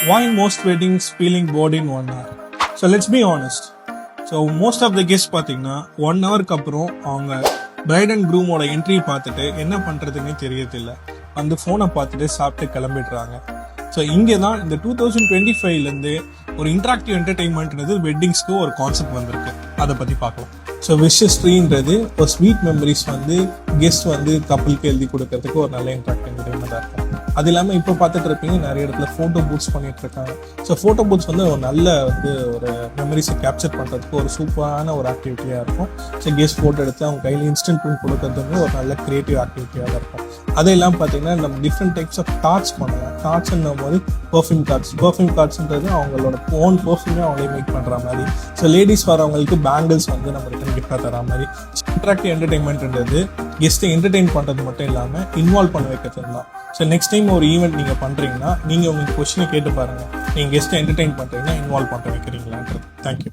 Why most weddings feeling bored in 1 hour? So let's be honest. So most of the guests பார்த்தீங்கன்னா 1 ஹவருக்கு அப்புறம் அவங்க bright and க்ரூமோட entry பார்த்துட்டு என்ன பண்ணுறதுன்னே தெரியறதில்ல, அந்த ஃபோனை பார்த்துட்டு சாப்பிட்டு கிளம்பிடுறாங்க. ஸோ இங்கே தான் இந்த 2025லேருந்து ஒரு இன்ட்ராக்டிவ் என்டர்டெயின்மெண்ட்ன்றது வெட்டிங்ஸ்க்கு ஒரு கான்செப்ட் வந்திருக்கு. அதை பற்றி பார்க்கலாம். ஸோ விஷஸ்ட்ரீன்றது ஒரு ஸ்வீட் மெமரிஸ் கெஸ்ட் கப்பலுக்கு எழுதி கொடுக்கறதுக்கு ஒரு நல்ல இன்ட்ராக்டிவ் என்டர்டெயின்மெண்ட்டாக இருக்கும். அது இல்லாமல் இப்போ பார்த்துட்டு இருப்பீங்க நிறைய இடத்துல ஃபோட்டோ பூத்ஸ் பண்ணிட்டு இருக்காங்க. ஸோ ஃபோட்டோ பூத்ஸ் ஒரு நல்ல ஒரு மெமரிஸை கேப்சர் பண்ணுறதுக்கு ஒரு சூப்பரான ஒரு ஆக்டிவிட்டியாக இருக்கும். ஸோ கெஸ்ட் ஃபோட்டோ எடுத்து அவங்க கையில் இன்ஸ்டன்ட் பிரிண்ட் கொடுக்கறதுக்கு ஒரு நல்ல கிரியேட்டிவ் ஆக்டிவிட்டியாக தான் இருக்கும். அது இல்லாமல் பார்த்தீங்கன்னா நம்ம டிஃப்ரெண்ட் டைப்ஸ் ஆஃப் டார்ட்ஸ் பண்ணலாம். டார்ட்ஸ்ன்னும் போது பர்ஃப்யூம் கார்ட்ஸ்ன்றது அவங்களோட ஓன் பர்ஃப்யூமே அவங்களே மேக் பண்ணுற மாதிரி. ஸோ லேடிஸ் வரவங்களுக்கு பேங்கிள்ஸ் நம்ம ரிட்டன் கிஃப்டாக தர மாதிரி. இன்ட்ராக்டிவ் என்டர்டெயின்மெண்ட்ன்றது கெஸ்ட்டை என்டர்டெயின் பண்ணுறது மட்டும் இல்லாமல் இன்வால்வ் பண்ண வைக்கிறது தான். ஸோ நெக்ஸ்ட் டைம் ஒரு ஈவெண்ட் நீங்கள் பண்ணுறீங்கன்னா நீங்கள் உங்களுக்கு கொஸ்டினை கேட்டு பாருங்கள், நீங்கள் கெஸ்ட்டை என்டர்டெயின் பண்ணுறீங்கன்னா இன்வால்வ் பண்ண வைக்கிறீங்களான்றது. தேங்க்யூ.